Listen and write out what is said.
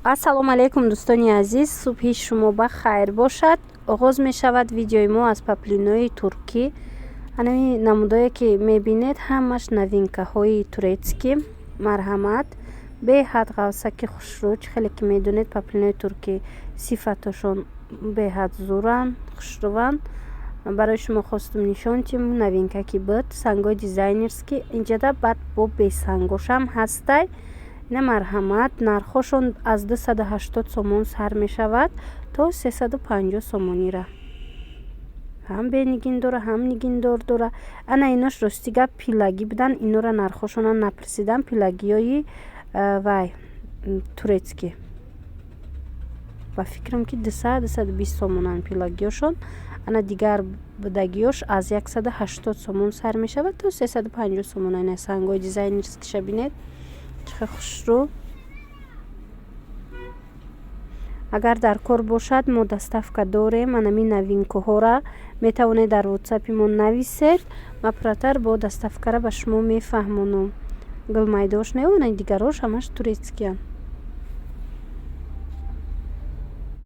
ассалому алайкум дӯстони азиз, субҳи шумо ба хайр бошад. оғоз мешавад видеои мо аз паплинои туркӣ. ҳанами намудое ки мебинед ҳамаш новинкаҳои турецкӣ. марҳамат, беҳад ғавсаки хушрӯч. хеле ки медонед паплинои туркӣ сифаташон беҳад зӯранд, хушрӯванд. барои шумо хостум нишон тим новинка ки буд сангои дизайнерскӣ инҷада бад бо бесангошам ҳастай. ина марҳамат, нархошон аз 280 сомон сар мешавад то 350 сомонира. ҳам бенигин дора, ҳам нигиндор дора. ана инош рости гап пилагӣ будан, инора нархошона напрсидам. пилагиёи вай турецкӣ ба фикрам ки 200-220 сомонан пилагиёшон. ана дигар будагиёш аз 180 сомон сар мешавад то 350 сомон. ина сангои дизайнерскиша бинед чӣ хушрӯ. агар дар кор бошад мо доставка дорем. анами новинкаҳора метавонед дар ватсапи мо нависед. ма пиратар бо доставкара ба шумо мефаҳмонам. гулмайдош не, ана дигарош ҳамаш турецкиян.